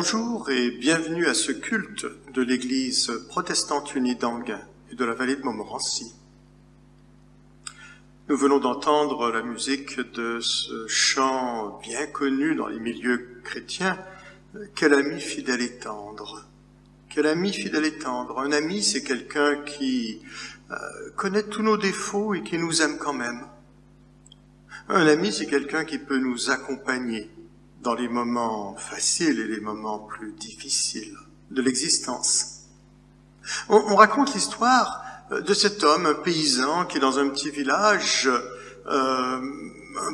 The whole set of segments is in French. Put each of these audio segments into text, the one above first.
Bonjour et bienvenue à ce culte de l'Église protestante unie d'Anguin et de la vallée de Montmorency. Nous venons d'entendre la musique de ce chant bien connu dans les milieux chrétiens, « Quel ami fidèle et tendre ». Quel ami fidèle et tendre. Un ami, c'est quelqu'un qui connaît tous nos défauts et qui nous aime quand même. Un ami, c'est quelqu'un qui peut nous accompagner dans les moments faciles et les moments plus difficiles de l'existence. On raconte l'histoire de cet homme, un paysan, qui dans un petit village, un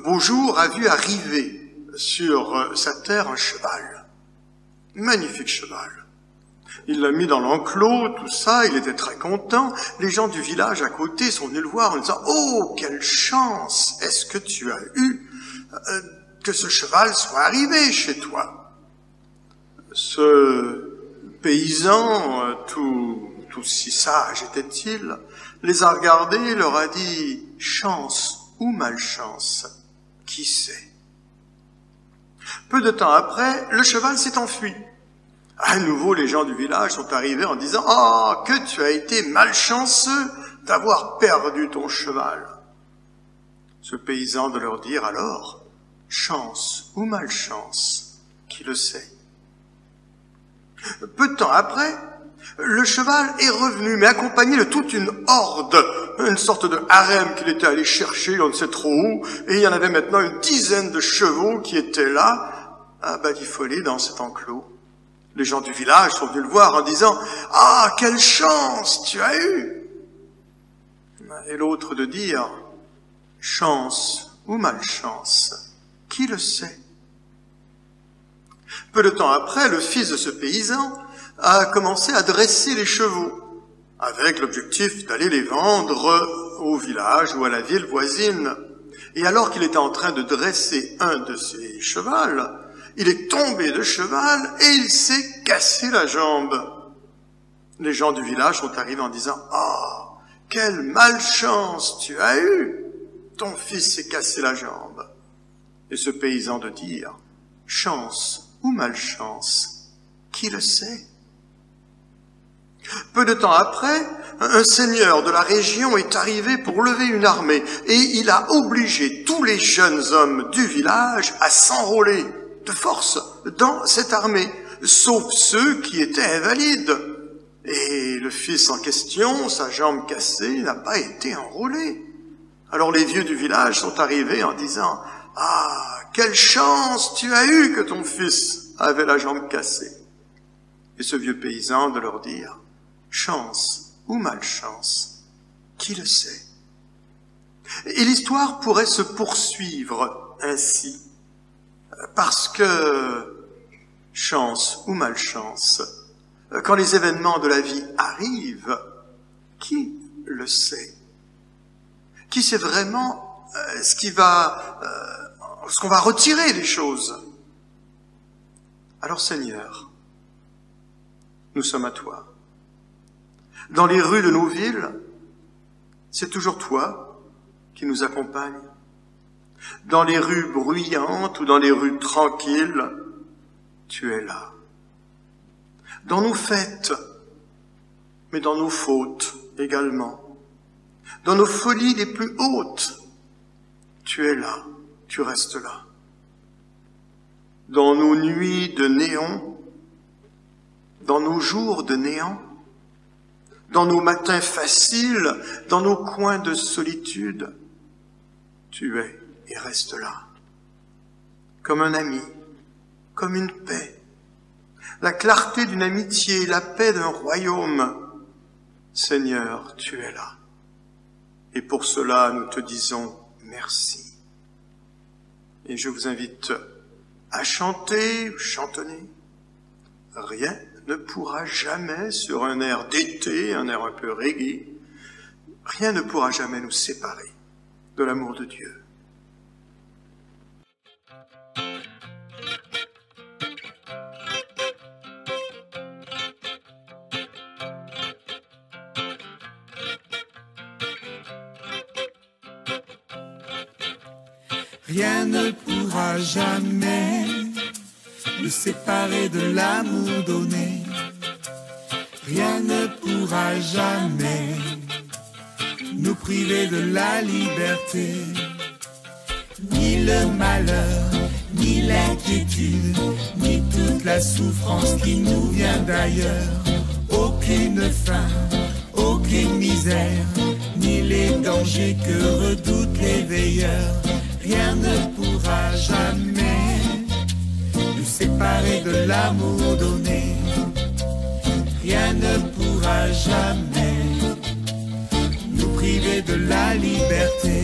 beau jour, a vu arriver sur sa terre un cheval. Magnifique cheval. Il l'a mis dans l'enclos, tout ça, il était très content. Les gens du village à côté sont venus le voir en disant « Oh, quelle chance est-ce que tu as eu que ce cheval soit arrivé chez toi ?» Ce paysan, tout si sage était-il, les a regardés et leur a dit « Chance ou malchance, qui sait ?» Peu de temps après, le cheval s'est enfui. À nouveau, les gens du village sont arrivés en disant « Ah, que tu as été malchanceux d'avoir perdu ton cheval !» Ce paysan de leur dire alors « Chance ou malchance, qui le sait ?» Peu de temps après, le cheval est revenu, mais accompagné de toute une horde, une sorte de harem qu'il était allé chercher, on ne sait trop où, et il y en avait maintenant une dizaine de chevaux qui étaient là, à badifoler dans cet enclos. Les gens du village sont venus le voir en disant « Ah, quelle chance tu as eue !» Et l'autre de dire « Chance ou malchance, qui le sait ?» Peu de temps après, le fils de ce paysan a commencé à dresser les chevaux, avec l'objectif d'aller les vendre au village ou à la ville voisine. Et alors qu'il était en train de dresser un de ses chevals, il est tombé de cheval et il s'est cassé la jambe. Les gens du village sont arrivés en disant « Ah, quelle malchance tu as eue! Ton fils s'est cassé la jambe. » Et ce paysan de dire « Chance ou malchance, qui le sait ?» Peu de temps après, un seigneur de la région est arrivé pour lever une armée et il a obligé tous les jeunes hommes du village à s'enrôler de force dans cette armée, sauf ceux qui étaient invalides. Et le fils en question, sa jambe cassée, n'a pas été enrôlé. Alors les vieux du village sont arrivés en disant « Ah, quelle chance tu as eu que ton fils avait la jambe cassée !» Et ce vieux paysan de leur dire « Chance ou malchance, qui le sait ?» Et l'histoire pourrait se poursuivre ainsi. Parce que, chance ou malchance, quand les événements de la vie arrivent, qui le sait? Qui sait vraiment ce qu'on va retirer des choses? Alors Seigneur, nous sommes à toi. Dans les rues de nos villes, c'est toujours toi qui nous accompagnes. Dans les rues bruyantes ou dans les rues tranquilles, tu es là. Dans nos fêtes, mais dans nos fautes également. Dans nos folies les plus hautes, tu es là, tu restes là. Dans nos nuits de néant, dans nos jours de néant, dans nos matins faciles, dans nos coins de solitude, tu es et reste là, comme un ami, comme une paix, la clarté d'une amitié, la paix d'un royaume. Seigneur, tu es là. Et pour cela, nous te disons merci. Et je vous invite à chanter, chantonner. Rien ne pourra jamais, sur un air d'été, un air un peu reggae, rien ne pourra jamais nous séparer de l'amour de Dieu. Rien ne pourra jamais nous séparer de l'amour donné. Rien ne pourra jamais nous priver de la liberté. Ni le malheur, ni l'inquiétude, ni toute la souffrance qui nous vient d'ailleurs. Aucune faim, aucune misère, ni les dangers que redoutent les veilleurs. Rien ne pourra jamais nous séparer de l'amour donné. Rien ne pourra jamais nous priver de la liberté.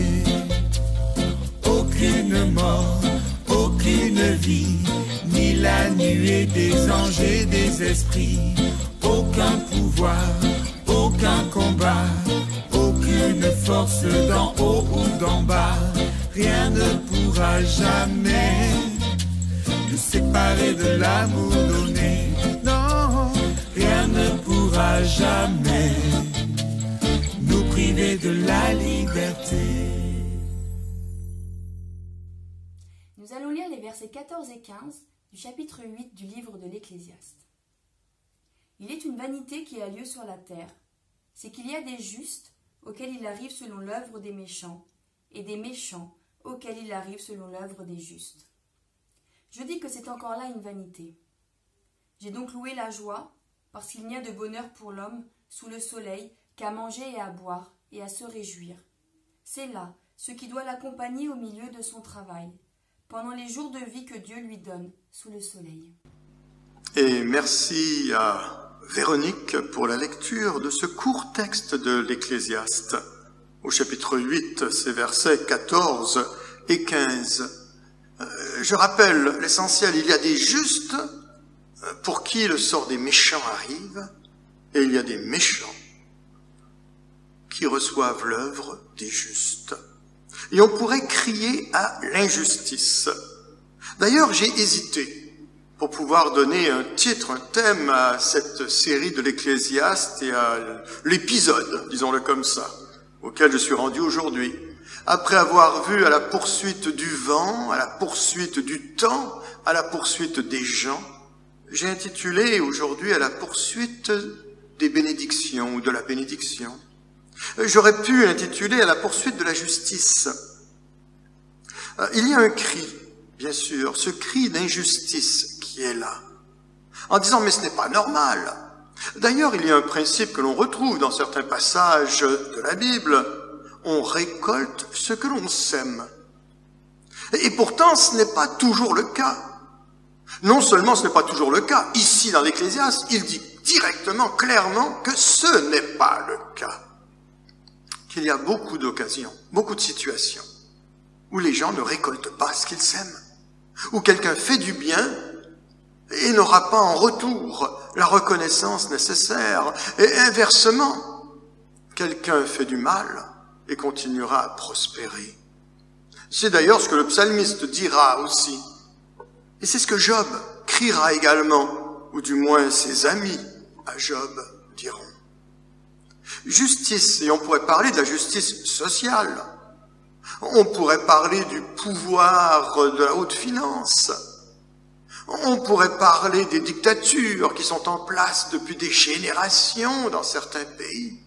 Aucune mort, aucune vie, ni la nuée des anges et des esprits. Aucun pouvoir, aucun combat, aucune force d'en haut ou d'en bas. Rien ne pourra jamais nous séparer de l'amour donné. Non, rien ne pourra jamais nous priver de la liberté. Nous allons lire les versets 14 et 15 du chapitre 8 du livre de l'Ecclésiaste. Il est une vanité qui a lieu sur la terre, c'est qu'il y a des justes auxquels il arrive selon l'œuvre des méchants, et des méchants auxquels il arrive selon l'œuvre des justes. Je dis que c'est encore là une vanité. J'ai donc loué la joie, parce qu'il n'y a de bonheur pour l'homme sous le soleil qu'à manger et à boire et à se réjouir. C'est là ce qui doit l'accompagner au milieu de son travail, pendant les jours de vie que Dieu lui donne sous le soleil. Et merci à Véronique pour la lecture de ce court texte de l'Ecclésiaste. Au chapitre 8, ces versets 14 et 15. Je rappelle l'essentiel, il y a des justes pour qui le sort des méchants arrive, et il y a des méchants qui reçoivent l'œuvre des justes. Et on pourrait crier à l'injustice. D'ailleurs, j'ai hésité pour pouvoir donner un titre, un thème à cette série de l'Ecclésiaste et à l'épisode, disons-le comme ça, auquel je suis rendu aujourd'hui. Après avoir vu à la poursuite du vent, à la poursuite du temps, à la poursuite des gens, j'ai intitulé aujourd'hui à la poursuite des bénédictions ou de la bénédiction. J'aurais pu intituler à la poursuite de la justice. Il y a un cri, bien sûr, ce cri d'injustice qui est là, en disant « mais ce n'est pas normal ». D'ailleurs, il y a un principe que l'on retrouve dans certains passages de la Bible. On récolte ce que l'on sème. Et pourtant, ce n'est pas toujours le cas. Non seulement ce n'est pas toujours le cas, ici dans l'Ecclésiaste, il dit directement, clairement, que ce n'est pas le cas. Qu'il y a beaucoup d'occasions, beaucoup de situations, où les gens ne récoltent pas ce qu'ils sèment, où quelqu'un fait du bien et n'aura pas en retour la reconnaissance nécessaire, et inversement, quelqu'un fait du mal et continuera à prospérer. C'est d'ailleurs ce que le psalmiste dira aussi, et c'est ce que Job criera également, ou du moins ses amis à Job diront. Justice, et on pourrait parler de la justice sociale, on pourrait parler du pouvoir de la haute finance, on pourrait parler des dictatures qui sont en place depuis des générations dans certains pays,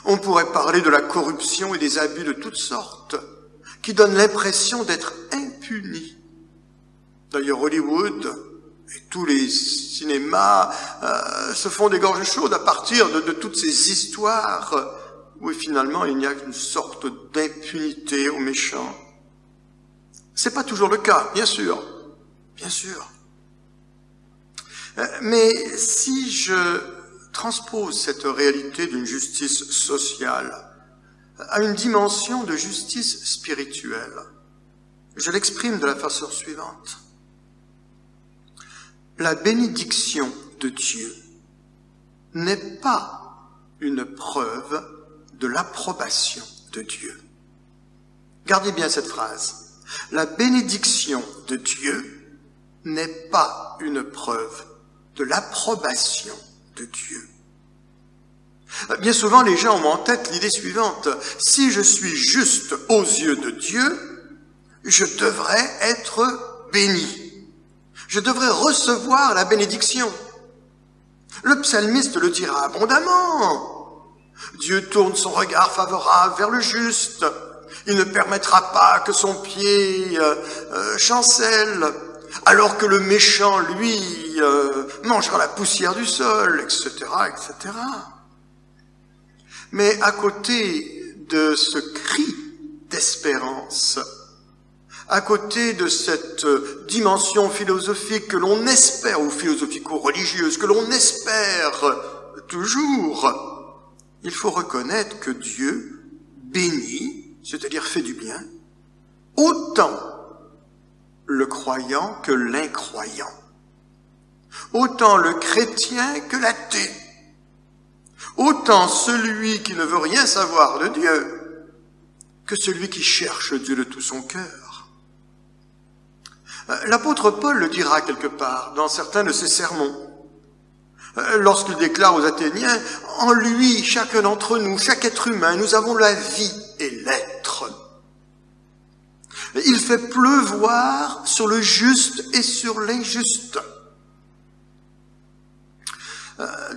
on pourrait parler de la corruption et des abus de toutes sortes, qui donnent l'impression d'être impunis. D'ailleurs, Hollywood et tous les cinémas se font des gorges chaudes à partir de toutes ces histoires où finalement il n'y a qu'une sorte d'impunité aux méchants. C'est pas toujours le cas, bien sûr, bien sûr. Mais si je transpose cette réalité d'une justice sociale à une dimension de justice spirituelle, je l'exprime de la façon suivante. La bénédiction de Dieu n'est pas une preuve de l'approbation de Dieu. Gardez bien cette phrase. La bénédiction de Dieu n'est pas une preuve de l'approbation de Dieu. Bien souvent, les gens ont en tête l'idée suivante. Si je suis juste aux yeux de Dieu, je devrais être béni. Je devrais recevoir la bénédiction. Le psalmiste le dira abondamment. Dieu tourne son regard favorable vers le juste. Il ne permettra pas que son pied chancelle, alors que le méchant, lui, mangera la poussière du sol, etc., etc. Mais à côté de ce cri d'espérance, à côté de cette dimension philosophique que l'on espère, ou philosophico-religieuse, que l'on espère toujours, il faut reconnaître que Dieu bénit, c'est-à-dire fait du bien, autant le croyant que l'incroyant, autant le chrétien que l'athée, autant celui qui ne veut rien savoir de Dieu que celui qui cherche Dieu de tout son cœur. L'apôtre Paul le dira quelque part dans certains de ses sermons, lorsqu'il déclare aux Athéniens, « En lui, chacun d'entre nous, chaque être humain, nous avons la vie et l'être. Il fait pleuvoir sur le juste et sur l'injuste. »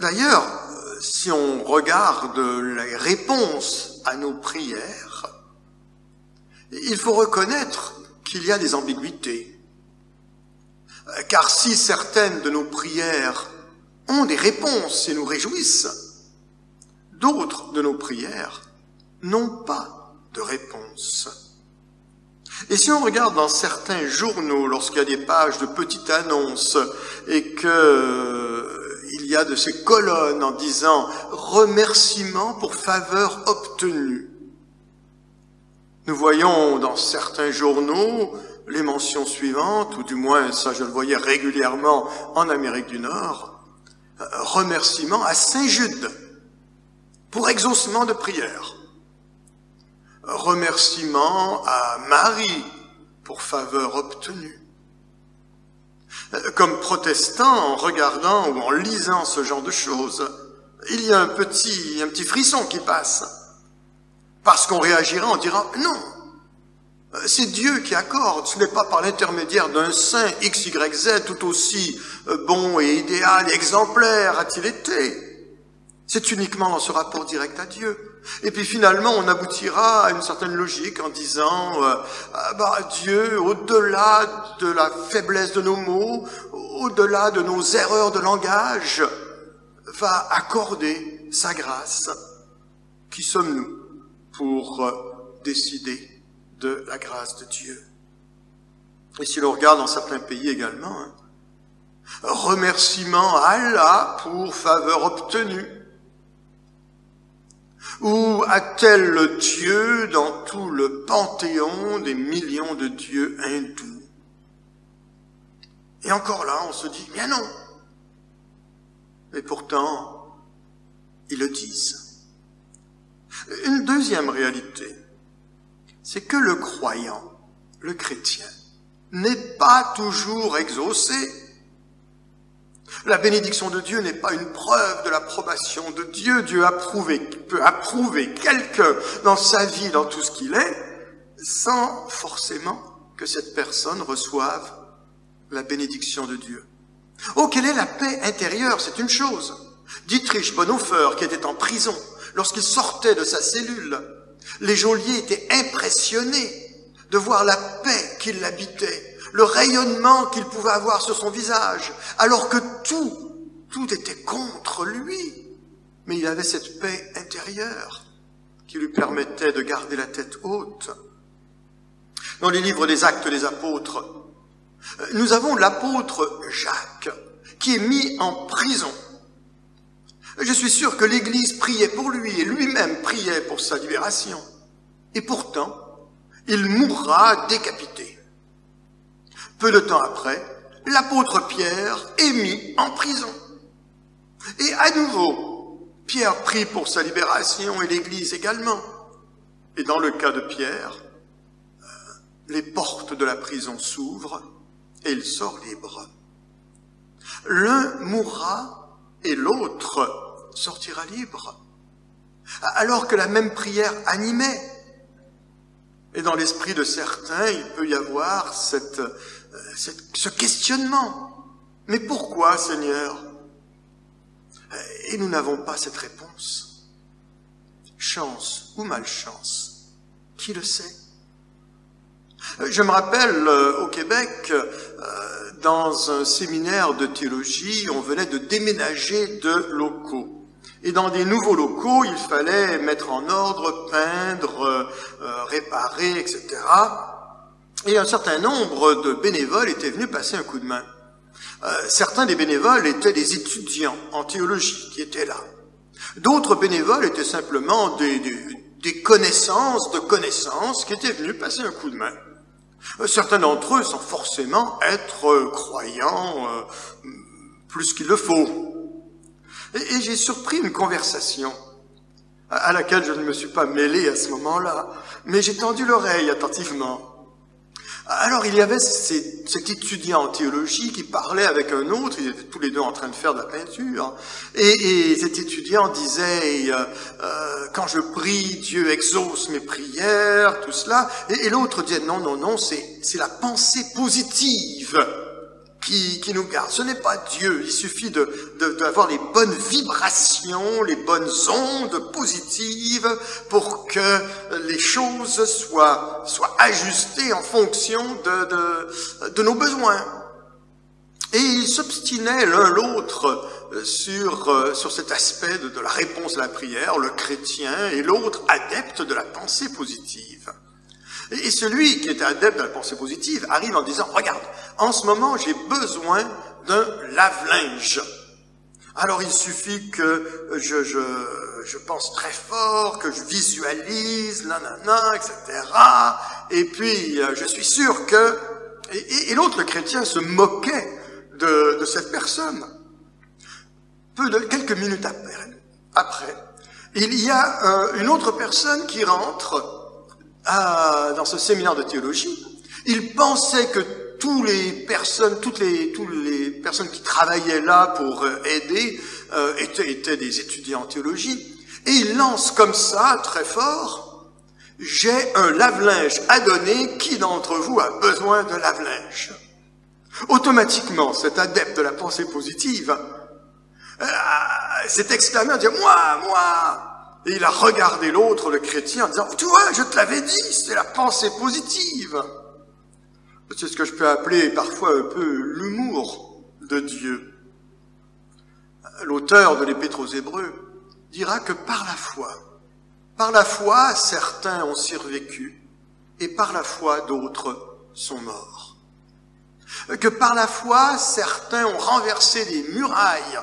D'ailleurs, si on regarde les réponses à nos prières, il faut reconnaître qu'il y a des ambiguïtés. Car si certaines de nos prières ont des réponses et nous réjouissent, d'autres de nos prières n'ont pas de réponse. Et si on regarde dans certains journaux, lorsqu'il y a des pages de petites annonces et qu'il y a de ces colonnes en disant « Remerciements pour faveur obtenue », nous voyons dans certains journaux les mentions suivantes, ou du moins ça je le voyais régulièrement en Amérique du Nord, remerciement à Saint-Jude pour exaucement de prière, remerciement à Marie pour faveur obtenue. Comme protestant, en regardant ou en lisant ce genre de choses, il y a un petit frisson qui passe, parce qu'on réagira, on dira non. C'est Dieu qui accorde, ce n'est pas par l'intermédiaire d'un saint X, Y, Z, tout aussi bon et idéal et exemplaire a-t-il été. C'est uniquement dans ce rapport direct à Dieu. Et puis finalement, on aboutira à une certaine logique en disant Dieu, au-delà de la faiblesse de nos mots, au-delà de nos erreurs de langage, va accorder sa grâce. Qui sommes-nous pour décider de la grâce de Dieu? Et si l'on regarde dans certains pays également, remerciement à Allah pour faveur obtenue, ou à tel Dieu dans tout le panthéon des millions de dieux hindous. Et encore là, on se dit, bien non. Et pourtant, ils le disent. Une deuxième réalité, c'est que le croyant, le chrétien, n'est pas toujours exaucé. La bénédiction de Dieu n'est pas une preuve de l'approbation de Dieu. Dieu peut approuver quelqu'un dans sa vie, dans tout ce qu'il est, sans forcément que cette personne reçoive la bénédiction de Dieu. Oh, quelle est la paix intérieure? C'est une chose. Dietrich Bonhoeffer, qui était en prison, lorsqu'il sortait de sa cellule, les geôliers étaient impressionnés de voir la paix qui l'habitait, le rayonnement qu'il pouvait avoir sur son visage, alors que tout était contre lui. Mais il avait cette paix intérieure qui lui permettait de garder la tête haute. Dans les livres des Actes des Apôtres, nous avons l'apôtre Jacques qui est mis en prison. Je suis sûr que l'Église priait pour lui et lui-même priait pour sa libération. Et pourtant, il mourra décapité. Peu de temps après, l'apôtre Pierre est mis en prison. Et à nouveau, Pierre prie pour sa libération et l'Église également. Et dans le cas de Pierre, les portes de la prison s'ouvrent et il sort libre. L'un mourra et l'autre sortira libre. Alors que la même prière animait. Et dans l'esprit de certains, il peut y avoir cette ce questionnement. Mais pourquoi, Seigneur? Et nous n'avons pas cette réponse. Chance ou malchance, qui le sait? Je me rappelle, au Québec, dans un séminaire de théologie, on venait de déménager de locaux. Et dans des nouveaux locaux, il fallait mettre en ordre, peindre, réparer, etc. Et un certain nombre de bénévoles étaient venus passer un coup de main. Certains des bénévoles étaient des étudiants en théologie qui étaient là. D'autres bénévoles étaient simplement des connaissances de connaissances qui étaient venus passer un coup de main. Certains d'entre eux sans forcément être croyants plus qu'il le faut. Et j'ai surpris une conversation à laquelle je ne me suis pas mêlé à ce moment-là, mais j'ai tendu l'oreille attentivement. Alors il y avait cet étudiant en théologie qui parlait avec un autre, ils étaient tous les deux en train de faire de la peinture, et cet étudiant disait quand je prie, Dieu exauce mes prières, tout cela, et l'autre disait non, c'est la pensée positive qui nous garde. Ce n'est pas Dieu, il suffit d'avoir les bonnes vibrations, les bonnes ondes positives pour que les choses soient ajustées en fonction de nos besoins. Et ils s'obstinaient l'un l'autre sur cet aspect de la réponse à la prière, le chrétien et l'autre adepte de la pensée positive. Et celui qui était adepte de la pensée positive arrive en disant « Regarde, en ce moment, j'ai besoin d'un lave-linge. Alors il suffit que je pense très fort, que je visualise, nanana, etc. Et puis, je suis sûr que... » Et l'autre chrétien se moquait de cette personne. Quelques minutes après, il y a une autre personne qui rentre dans ce séminaire de théologie. Il pensait que toutes les personnes qui travaillaient là pour aider étaient des étudiants en théologie. Et il lance comme ça, très fort, « J'ai un lave-linge à donner, qui d'entre vous a besoin de lave-linge ?» Automatiquement, cet adepte de la pensée positive s'est exclamé en disant « Moi !» Et il a regardé l'autre, le chrétien, en disant « Tu vois, je te l'avais dit, c'est la pensée positive. » C'est ce que je peux appeler parfois un peu l'humour de Dieu. L'auteur de l'Épître aux Hébreux dira que par la foi, certains ont survécu, et par la foi, d'autres sont morts. Que par la foi, certains ont renversé des murailles,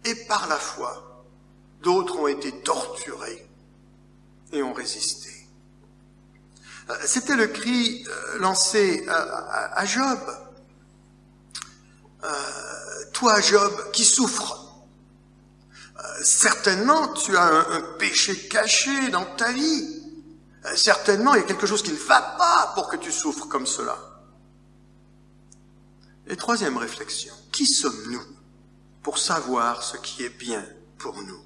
et par la foi, d'autres ont été torturés et ont résisté. C'était le cri lancé à Job. Toi, Job, qui souffres, certainement tu as un péché caché dans ta vie. Certainement, il y a quelque chose qui ne va pas pour que tu souffres comme cela. Et troisième réflexion, qui sommes-nous pour savoir ce qui est bien pour nous?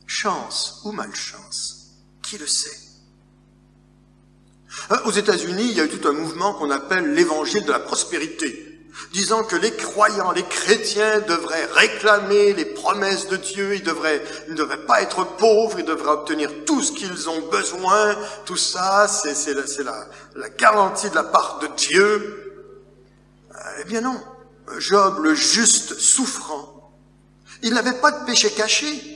Chance ou malchance, qui le sait? Aux États-Unis, il y a eu tout un mouvement qu'on appelle l'évangile de la prospérité, disant que les croyants, les chrétiens devraient réclamer les promesses de Dieu, ils ne devraient pas être pauvres, ils devraient obtenir tout ce qu'ils ont besoin, tout ça, c'est la garantie de la part de Dieu. Eh bien non, Job, le juste souffrant, il n'avait pas de péché caché.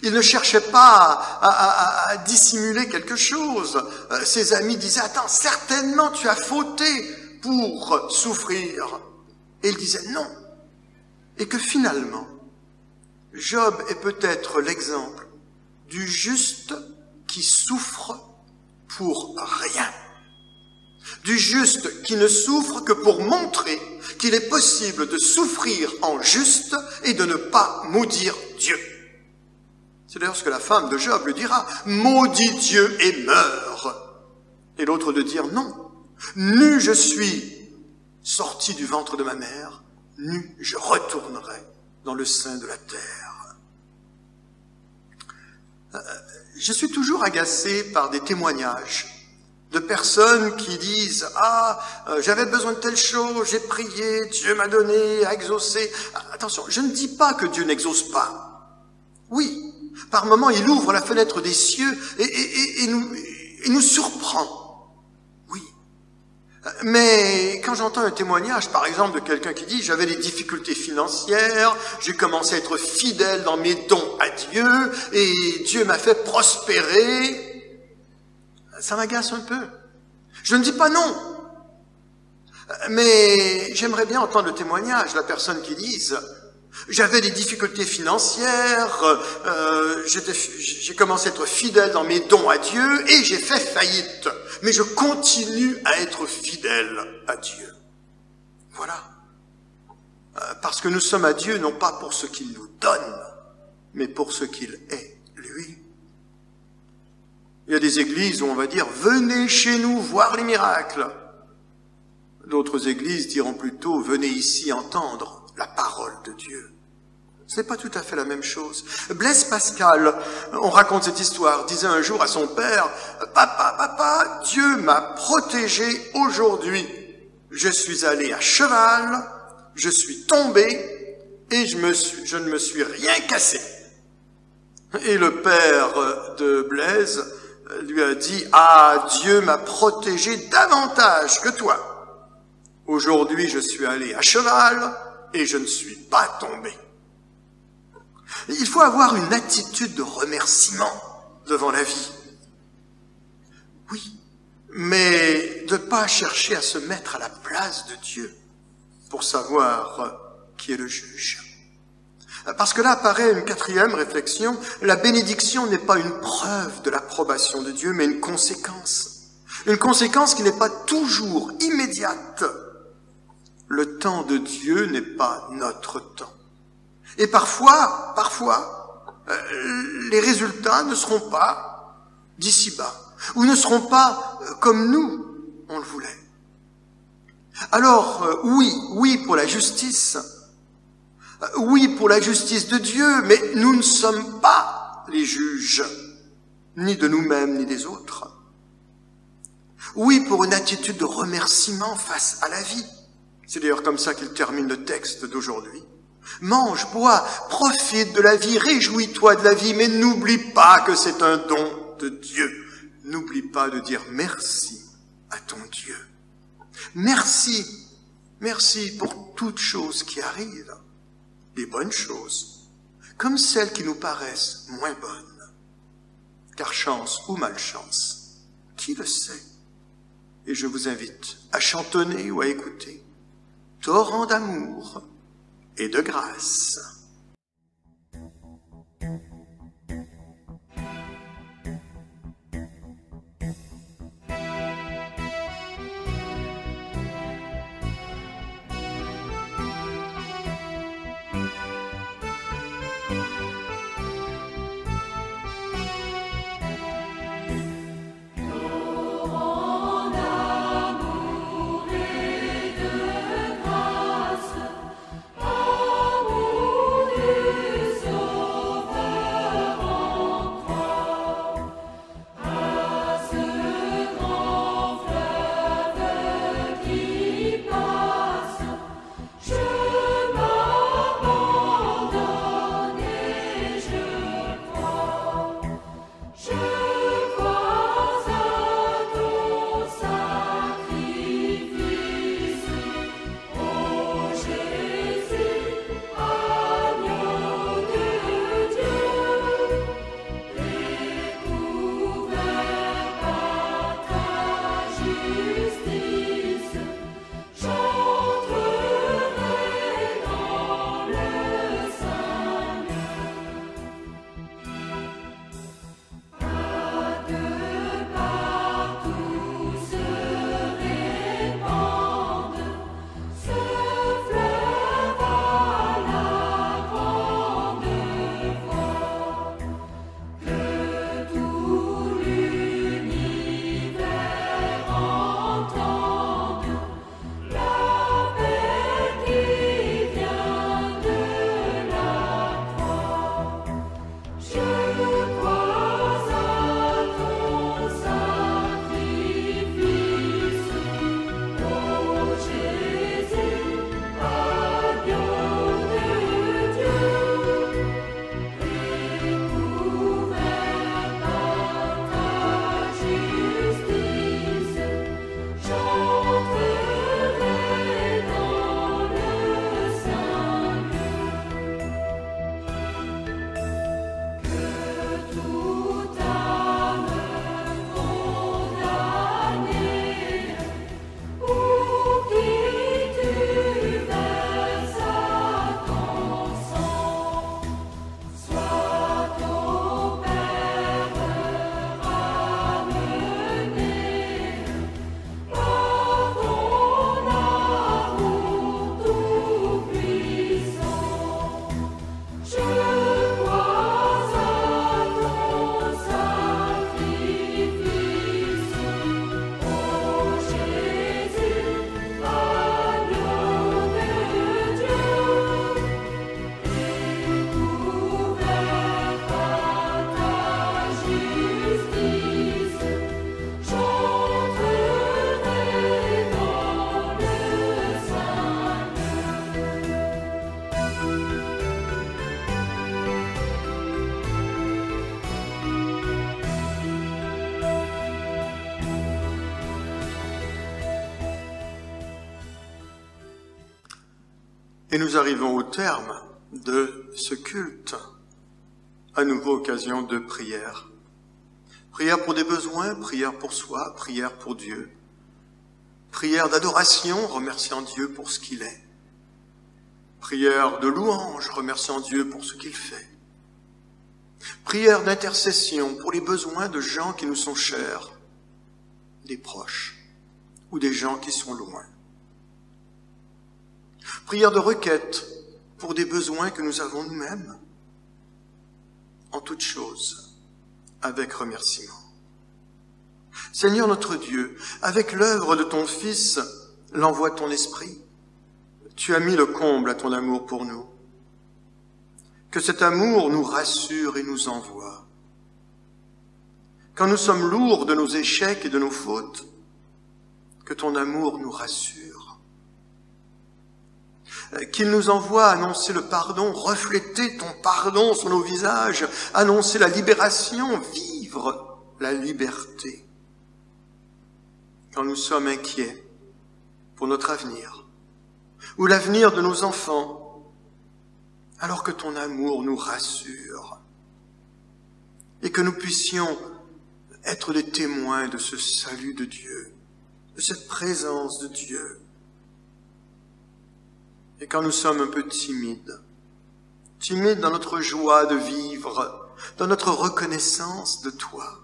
Il ne cherchait pas à dissimuler quelque chose. Ses amis disaient « Attends, certainement tu as fauté pour souffrir. » Et il disait « Non. » Et que finalement, Job est peut-être l'exemple du juste qui souffre pour rien. Du juste qui ne souffre que pour montrer qu'il est possible de souffrir en juste et de ne pas maudire Dieu. C'est d'ailleurs ce que la femme de Job lui dira, « Maudis Dieu et meurs !» Et l'autre de dire, « Non, nu je suis sorti du ventre de ma mère, nu je retournerai dans le sein de la terre. » Je suis toujours agacé par des témoignages de personnes qui disent « Ah, j'avais besoin de telle chose, j'ai prié, Dieu m'a donné, a exaucé. » Attention, je ne dis pas que Dieu n'exauce pas. Oui, par moments, il ouvre la fenêtre des cieux et nous surprend. Oui. Mais quand j'entends un témoignage, par exemple, de quelqu'un qui dit « J'avais des difficultés financières, j'ai commencé à être fidèle dans mes dons à Dieu et Dieu m'a fait prospérer », ça m'agace un peu. Je ne dis pas non. Mais j'aimerais bien entendre le témoignage de la personne qui dise « J'avais des difficultés financières, j'ai commencé à être fidèle dans mes dons à Dieu et j'ai fait faillite. Mais je continue à être fidèle à Dieu. » Voilà. Parce que nous sommes à Dieu non pas pour ce qu'il nous donne, mais pour ce qu'il est, lui. Il y a des églises où on va dire « Venez chez nous voir les miracles ». D'autres églises diront plutôt « Venez ici entendre la parole de Dieu ». Ce n'est pas tout à fait la même chose. Blaise Pascal, on raconte cette histoire, disait un jour à son père « Papa, Dieu m'a protégé aujourd'hui. Je suis allé à cheval, je suis tombé et je ne me suis rien cassé. » Et le père de Blaise lui a dit « Ah, Dieu m'a protégé davantage que toi. Aujourd'hui, je suis allé à cheval et je ne suis pas tombé. » Il faut avoir une attitude de remerciement devant la vie. Oui, mais de ne pas chercher à se mettre à la place de Dieu pour savoir qui est le juge. Parce que là apparaît une quatrième réflexion, la bénédiction n'est pas une preuve de l'approbation de Dieu, mais une conséquence. Une conséquence qui n'est pas toujours immédiate. Le temps de Dieu n'est pas notre temps. Et parfois, les résultats ne seront pas d'ici-bas, ou ne seront pas comme nous, on le voulait. Alors, oui pour la justice, oui pour la justice de Dieu, mais nous ne sommes pas les juges, ni de nous-mêmes, ni des autres. Oui pour une attitude de remerciement face à la vie. C'est d'ailleurs comme ça qu'il termine le texte d'aujourd'hui. Mange, bois, profite de la vie, réjouis-toi de la vie, mais n'oublie pas que c'est un don de Dieu. N'oublie pas de dire merci à ton Dieu. Merci pour toutes choses qui arrivent, les bonnes choses, comme celles qui nous paraissent moins bonnes. Car chance ou malchance, qui le sait? Et je vous invite à chantonner ou à écouter « Torrent d'amour » et de grâce. Amour Et nous arrivons au terme de ce culte. À nouveau, occasion de prière. Prière pour des besoins, prière pour soi, prière pour Dieu. Prière d'adoration, remerciant Dieu pour ce qu'il est. Prière de louange, remerciant Dieu pour ce qu'il fait. Prière d'intercession pour les besoins de gens qui nous sont chers, des proches ou des gens qui sont loin. Prière de requête pour des besoins que nous avons nous-mêmes. En toutes choses, avec remerciement. Seigneur notre Dieu, avec l'œuvre de ton Fils, l'envoi de ton Esprit, tu as mis le comble à ton amour pour nous. Que cet amour nous rassure et nous envoie. Quand nous sommes lourds de nos échecs et de nos fautes, que ton amour nous rassure. Qu'il nous envoie annoncer le pardon, refléter ton pardon sur nos visages, annoncer la libération, vivre la liberté. Quand nous sommes inquiets pour notre avenir, ou l'avenir de nos enfants, alors que ton amour nous rassure, et que nous puissions être des témoins de ce salut de Dieu, de cette présence de Dieu. Et quand nous sommes un peu timides dans notre joie de vivre, dans notre reconnaissance de toi,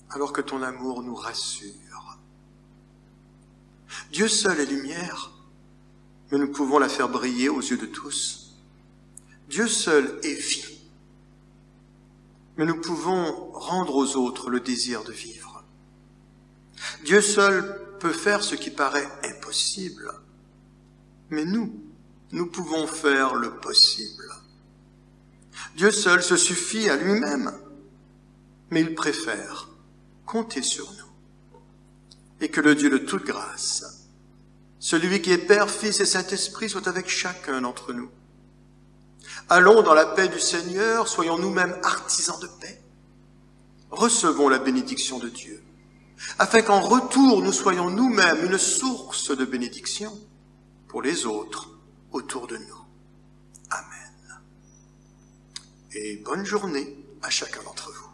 alors que ton amour nous rassure. Dieu seul est lumière, mais nous pouvons la faire briller aux yeux de tous. Dieu seul est vie, mais nous pouvons rendre aux autres le désir de vivre. Dieu seul peut faire ce qui paraît impossible, mais nous pouvons faire le possible. Dieu seul se suffit à lui-même, mais il préfère compter sur nous. Et que le Dieu de toute grâce, celui qui est Père, Fils et Saint-Esprit, soit avec chacun d'entre nous. Allons dans la paix du Seigneur, soyons nous-mêmes artisans de paix. Recevons la bénédiction de Dieu, afin qu'en retour nous soyons nous-mêmes une source de bénédiction pour les autres autour de nous. Amen. Et bonne journée à chacun d'entre vous.